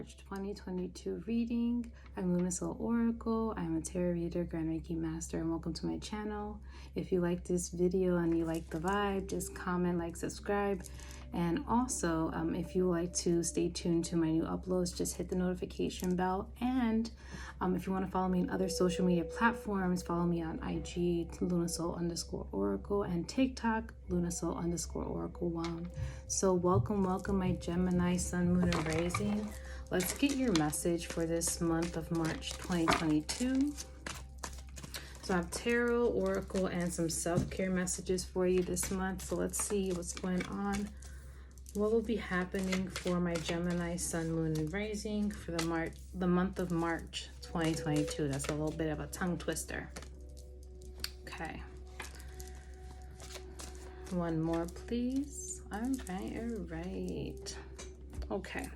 March 2022 reading. I'm Luna Soul Oracle. I'm a tarot reader, Grand Reiki Master, and welcome to my channel. If you like this video and you like the vibe, just comment, like, subscribe. And also, if you would like to stay tuned to my new uploads, just hit the notification bell. And if you want to follow me on other social media platforms, follow me on IG, LunaSoul_Oracle, and TikTok, LunaSoul_Oracle1. So welcome, my Gemini, Sun, Moon, and Rising. Let's get your message for this month of March 2022. So I have tarot, oracle, and some self-care messages for you this month. So let's see what's going on. What will be happening for my Gemini, Sun, Moon, and Rising for the month of March 2022? That's a little bit of a tongue twister. Okay. One more, please. All right. Okay.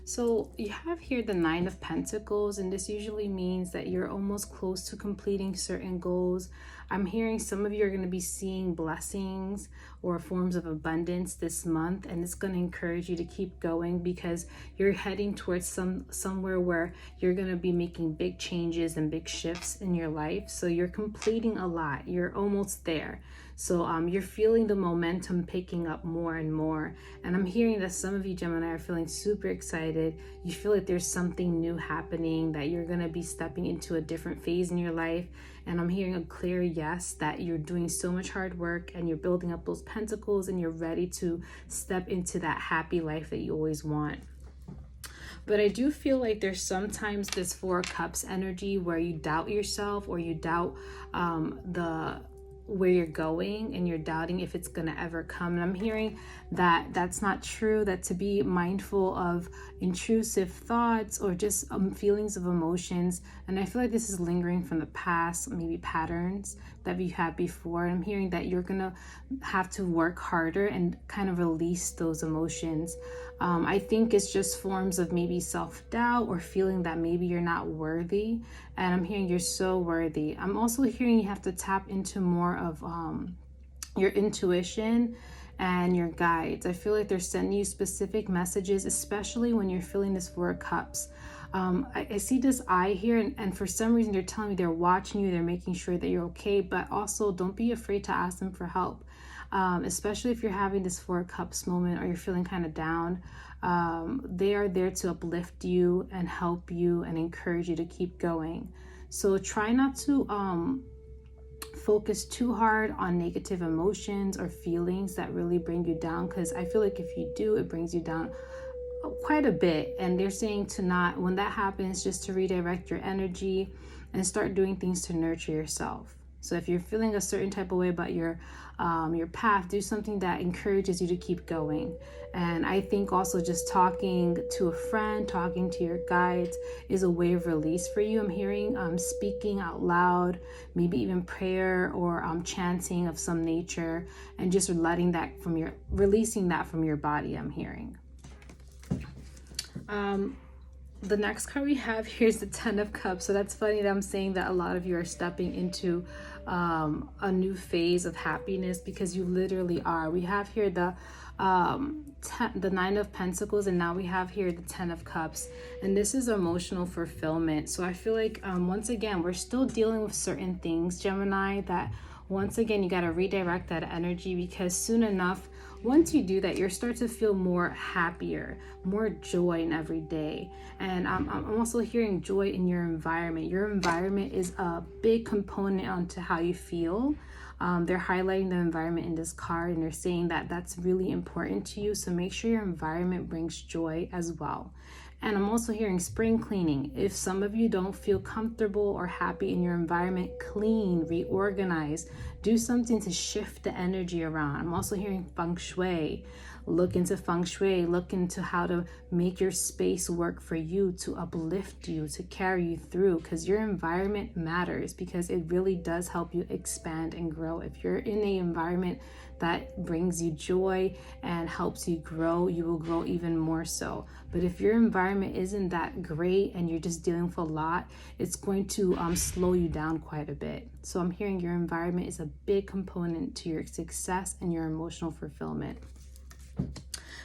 So you have here the Nine of Pentacles, and this usually means that you're almost close to completing certain goals. I'm hearing some of you are going to be seeing blessings or forms of abundance this month, and it's going to encourage you to keep going because you're heading towards somewhere where you're going to be making big changes and big shifts in your life. So you're completing a lot. You're almost there. So you're feeling the momentum picking up more and more. And I'm hearing that some of you Gemini are feeling super excited. You feel like there's something new happening, that you're going to be stepping into a different phase in your life. And I'm hearing a clear yes, that you're doing so much hard work and you're building up those pentacles and you're ready to step into that happy life that you always want. But I do feel like there's sometimes this Four of Cups energy where you doubt yourself or you doubt where you're going, and you're doubting if it's gonna ever come. And I'm hearing that that's not true, that to be mindful of intrusive thoughts or just feelings of emotions. And I feel like this is lingering from the past, maybe patterns that you had before. And I'm hearing that you're gonna have to work harder and kind of release those emotions. I think it's just forms of maybe self-doubt or feeling that maybe you're not worthy. And I'm hearing you're so worthy. I'm also hearing you have to tap into more of your intuition and your guides. I feel like they're sending you specific messages, especially when you're feeling this Four of Cups. I see this eye here, and for some reason they're telling me they're watching you, they're making sure that you're okay, but also don't be afraid to ask them for help. Especially if you're having this Four of Cups moment or you're feeling kind of down. They are there to uplift you and help you and encourage you to keep going. So try not to focus too hard on negative emotions or feelings that really bring you down, because I feel like if you do, it brings you down quite a bit. And they're saying to not, when that happens, just to redirect your energy and start doing things to nurture yourself. So if you're feeling a certain type of way about your path, do something that encourages you to keep going. And I think also just talking to a friend, talking to your guides is a way of release for you. I'm hearing speaking out loud, maybe even prayer or chanting of some nature, and just letting that releasing that from your body, I'm hearing. The next card we have here is the Ten of Cups. So that's funny that I'm saying that a lot of you are stepping into a new phase of happiness, because you literally are. We have here the Nine of Pentacles, and now we have here the Ten of Cups, and this is emotional fulfillment. So I feel like once again we're still dealing with certain things, Gemini, that once again you got to redirect that energy, because soon enough, once you do that, you'll start to feel more happier, more joy in every day. And I'm also hearing joy in your environment. Your environment is a big component onto how you feel. They're highlighting the environment in this card, and they're saying that that's really important to you. So make sure your environment brings joy as well. And I'm also hearing spring cleaning. If some of you don't feel comfortable or happy in your environment, clean, reorganize, do something to shift the energy around. I'm also hearing feng shui. Look into feng shui, look into how to make your space work for you, to uplift you, to carry you through, because your environment matters, because it really does help you expand and grow. If you're in an environment that brings you joy and helps you grow, you will grow even more so. But if your environment isn't that great and you're just dealing with a lot, it's going to slow you down quite a bit. So I'm hearing your environment is a big component to your success and your emotional fulfillment.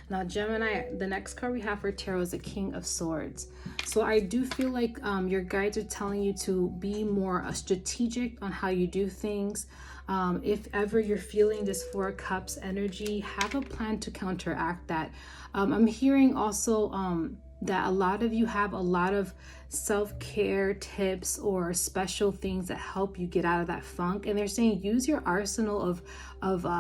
Now, Gemini, the next card we have for tarot is the King of Swords. So I do feel like your guides are telling you to be more strategic on how you do things. If ever you're feeling this Four of Cups energy, have a plan to counteract that. I'm hearing also that a lot of you have a lot of self-care tips or special things that help you get out of that funk. And they're saying use your arsenal of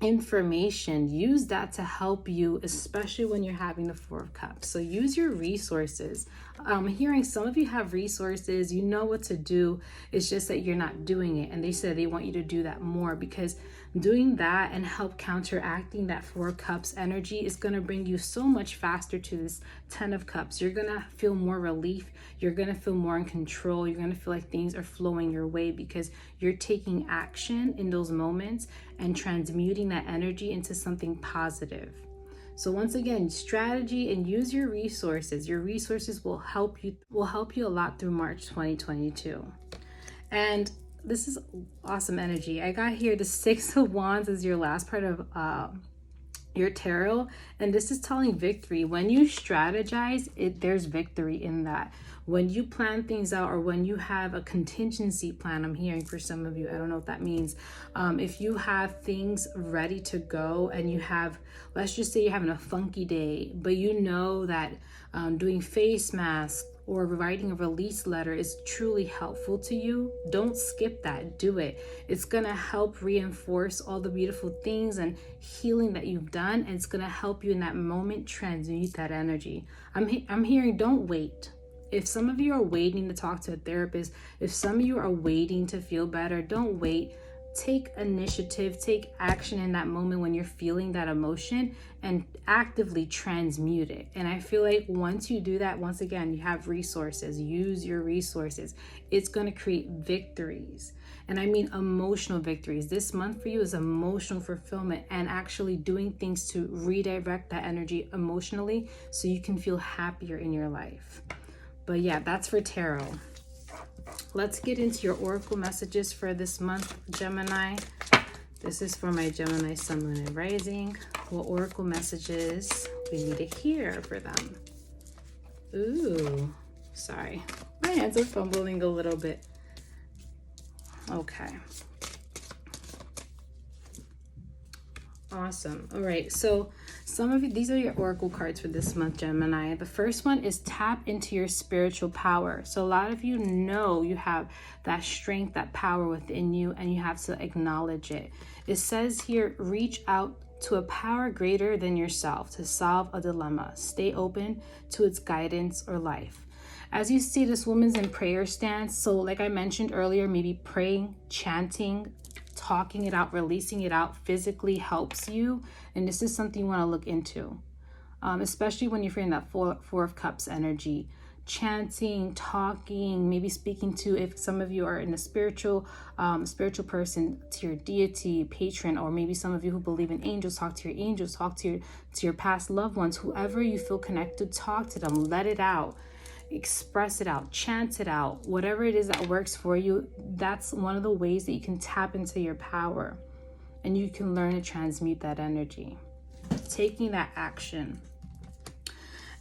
information, use that to help you, especially when you're having the Four of Cups. So use your resources. I'm hearing some of you have resources, you know what to do, it's just that you're not doing it. And they said they want you to do that more, because doing that and help counteracting that Four of Cups energy is going to bring you so much faster to this Ten of Cups. You're going to feel more relief, you're going to feel more in control, you're going to feel like things are flowing your way because you're taking action in those moments and transmuting that energy into something positive. So once again, strategy and use your resources. Your resources will help you a lot through March 2022. And this is awesome energy. I got here the Six of Wands is your last part of your tarot, and this is telling victory. When you strategize, there's victory in that. When you plan things out, or when you have a contingency plan, I'm hearing for some of you, I don't know what that means. If you have things ready to go and you have, let's just say you're having a funky day, but you know that doing face masks or writing a release letter is truly helpful to you, don't skip that. Do it. It's going to help reinforce all the beautiful things and healing that you've done, and it's going to help you in that moment transmute that energy. I'm hearing don't wait. If some of you are waiting to talk to a therapist, if some of you are waiting to feel better, don't wait. Take initiative, take action in that moment when you're feeling that emotion and actively transmute it. And I feel like once you do that, once again, you have resources, use your resources. It's going to create victories. And I mean emotional victories. This month for you is emotional fulfillment and actually doing things to redirect that energy emotionally so you can feel happier in your life. But yeah, that's for tarot. Let's get into your oracle messages for this month, Gemini. This is for my Gemini Sun, Moon, and Rising. What oracle messages we need to hear for them? Ooh, sorry. My hands are fumbling a little bit. Okay. Awesome. All right. So some of you, these are your oracle cards for this month, Gemini. The first one is tap into your spiritual power. So a lot of you know you have that strength, that power within you, and you have to acknowledge it. It says here, reach out to a power greater than yourself to solve a dilemma. Stay open to its guidance or life. As you see, this woman's in prayer stance. So like I mentioned earlier, maybe praying, chanting, talking it out, releasing it out physically helps you. And this is something you want to look into, especially when you're feeling that Four of Cups energy. Chanting, talking, maybe speaking to, if some of you are in a spiritual person, to your deity, patron, or maybe some of you who believe in angels, talk to your angels, talk to your past loved ones, whoever you feel connected, talk to them, let it out. Express it out, chant it out, whatever it is that works for you. That's one of the ways that you can tap into your power, and you can learn to transmute that energy, taking that action.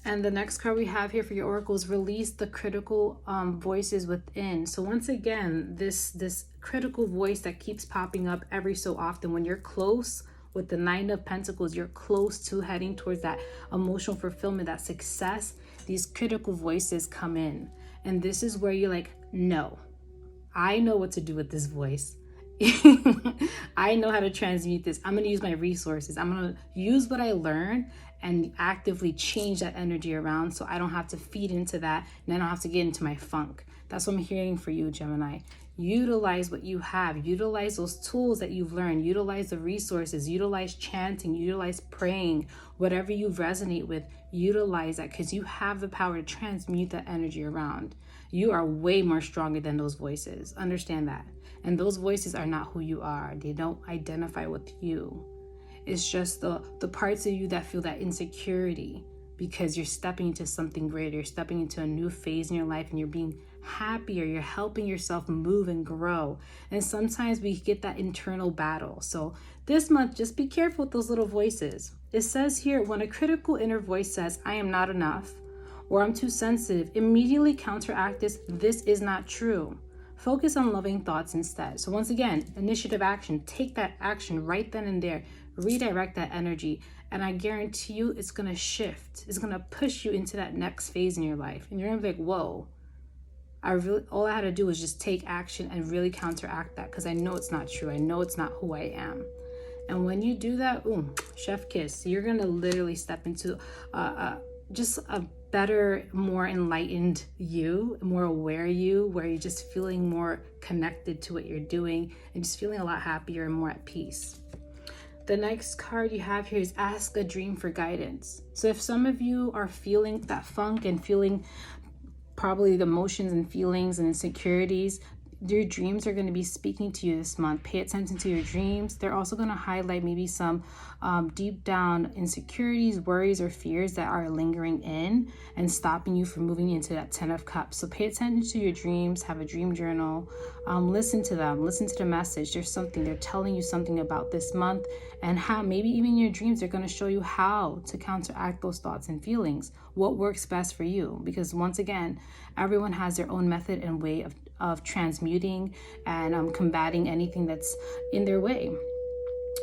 And the next card we have here for your oracle is release the critical voices within. So once again, this critical voice that keeps popping up every so often when you're close with the Nine of Pentacles, you're close to heading towards that emotional fulfillment, that success. These critical voices come in, and this is where you're like, no, I know what to do with this voice. I know how to transmute this. I'm going to use my resources. I'm going to use what I learned and actively change that energy around so I don't have to feed into that and I don't have to get into my funk. That's what I'm hearing for you, Gemini. Utilize what you have. Utilize those tools that you've learned. Utilize the resources. Utilize chanting. Utilize praying. Whatever you resonate with, utilize that, because you have the power to transmute that energy around. You are way more stronger than those voices. Understand that. And those voices are not who you are. They don't identify with you. It's just the parts of you that feel that insecurity because you're stepping into something greater. You're stepping into a new phase in your life and you're being happier. You're helping yourself move and grow. And sometimes we get that internal battle. So this month, just be careful with those little voices. It says here, when a critical inner voice says, I am not enough, or I'm too sensitive, immediately counteract this. This is not true. Focus on loving thoughts instead. So once again, initiative action. Take that action right then and there. Redirect that energy. And I guarantee you it's going to shift. It's going to push you into that next phase in your life. And you're going to be like, whoa. All I had to do was just take action and really counteract that, because I know it's not true. I know it's not who I am. And when you do that, chef kiss, you're going to literally step into just a better, more enlightened you, more aware you, where you're just feeling more connected to what you're doing and just feeling a lot happier and more at peace. The next card you have here is Ask a Dream for Guidance. So if some of you are feeling that funk and feeling probably the emotions and feelings and insecurities, your dreams are going to be speaking to you this month. Pay attention to your dreams. They're also going to highlight maybe some deep down insecurities, worries, or fears that are lingering in and stopping you from moving into that 10 of Cups. So pay attention to your dreams. Have a dream journal. Listen to them. Listen to the message. There's something. They're telling you something about this month, and how maybe even your dreams are going to show you how to counteract those thoughts and feelings. What works best for you? Because once again, everyone has their own method and way of transmuting and combating anything that's in their way.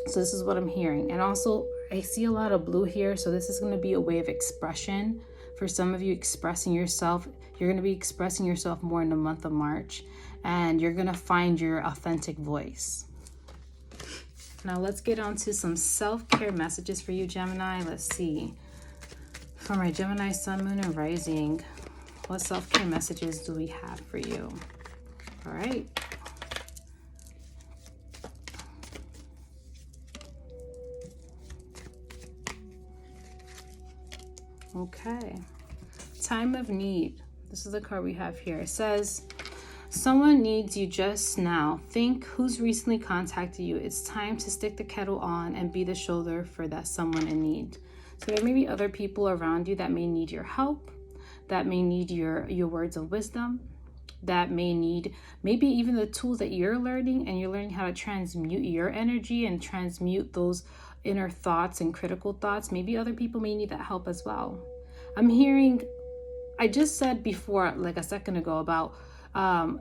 So this is what I'm hearing. And also I see a lot of blue here. So this is going to be a way of expression. For some of you, expressing yourself. You're going to be expressing yourself more in the month of March, and you're going to find your authentic voice. Now let's get on to some self-care messages for you, Gemini. Let's see. For my Gemini Sun, Moon, and Rising, what self-care messages do we have for you? All right. Okay. Time of need. This is the card we have here. It says, someone needs you just now. Think who's recently contacted you. It's time to stick the kettle on and be the shoulder for that someone in need. So there may be other people around you that may need your help, that may need your words of wisdom, that may need maybe even the tools that you're learning, and you're learning how to transmute your energy and transmute those inner thoughts and critical thoughts. Maybe other people may need that help as well. I'm hearing, I just said before, like a second ago, about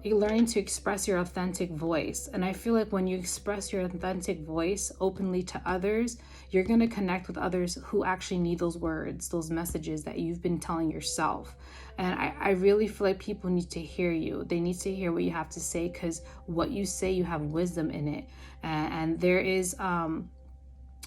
you're learning to express your authentic voice. And I feel like when you express your authentic voice openly to others, you're going to connect with others who actually need those words, those messages that you've been telling yourself. And I really feel like people need to hear you. They need to hear what you have to say, because what you say, you have wisdom in it. And there is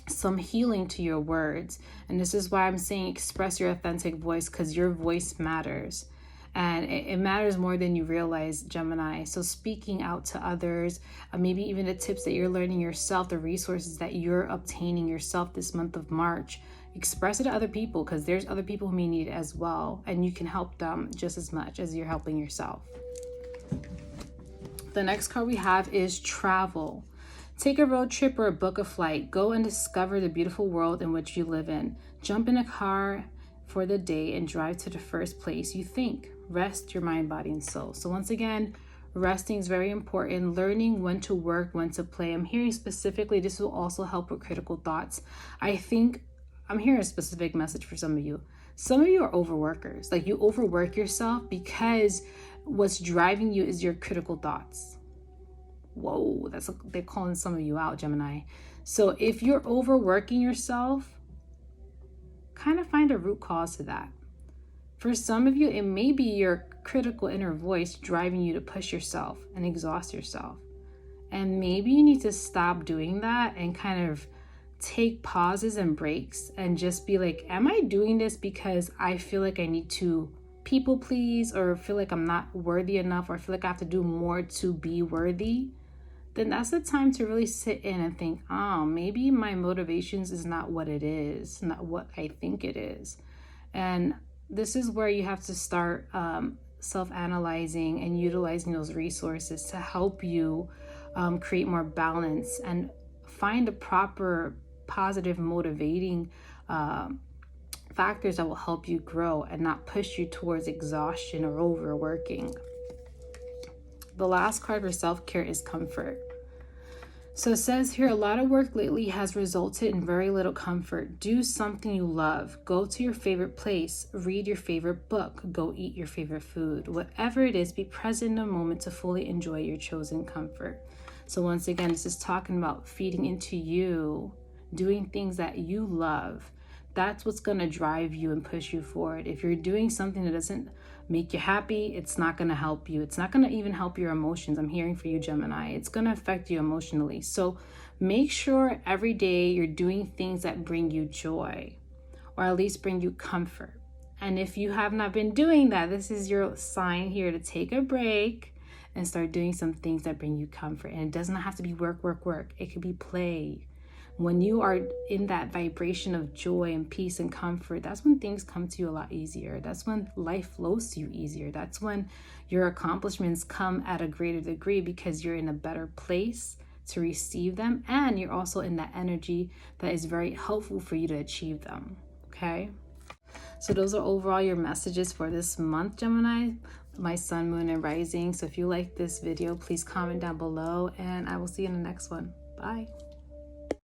some healing to your words. And this is why I'm saying express your authentic voice, because your voice matters. And it matters more than you realize, Gemini. So speaking out to others, maybe even the tips that you're learning yourself, the resources that you're obtaining yourself this month of March, express it to other people, because there's other people who may need it as well. And you can help them just as much as you're helping yourself. The next card we have is travel. Take a road trip or book a flight. Go and discover the beautiful world in which you live in. Jump in a car for the day and drive to the first place you think. Rest your mind, body, and soul. So once again, resting is very important. Learning when to work, when to play. I'm hearing specifically, this will also help with critical thoughts. I think I'm hearing a specific message for some of you. Some of you are overworkers. Like, you overwork yourself because what's driving you is your critical thoughts. Whoa, they're calling some of you out, Gemini. So if you're overworking yourself, kind of find a root cause to that. For some of you, it may be your critical inner voice driving you to push yourself and exhaust yourself. And maybe you need to stop doing that and kind of take pauses and breaks and just be like, am I doing this because I feel like I need to people please, or feel like I'm not worthy enough, or feel like I have to do more to be worthy? Then that's the time to really sit in and think, maybe my motivations is not what it is, not what I think it is. And this is where you have to start self-analyzing and utilizing those resources to help you create more balance and find the proper positive motivating factors that will help you grow and not push you towards exhaustion or overworking. The last card for self-care is comfort. So it says here, a lot of work lately has resulted in very little comfort. Do something you love. Go to your favorite place. Read your favorite book. Go eat your favorite food. Whatever it is, be present in a moment to fully enjoy your chosen comfort. So once again, this is talking about feeding into you, doing things that you love. That's what's going to drive you and push you forward. If you're doing something that doesn't make you happy, it's not going to help you. It's not going to even help your emotions. I'm hearing for you, Gemini. It's going to affect you emotionally. So make sure every day you're doing things that bring you joy, or at least bring you comfort. And if you have not been doing that, this is your sign here to take a break and start doing some things that bring you comfort. And it does not have to be work, work, work. It could be play. When you are in that vibration of joy and peace and comfort, that's when things come to you a lot easier. That's when life flows to you easier. That's when your accomplishments come at a greater degree because you're in a better place to receive them. And you're also in that energy that is very helpful for you to achieve them. Okay? So those are overall your messages for this month, Gemini, my sun, moon, and rising. So if you like this video, please comment down below, and I will see you in the next one. Bye.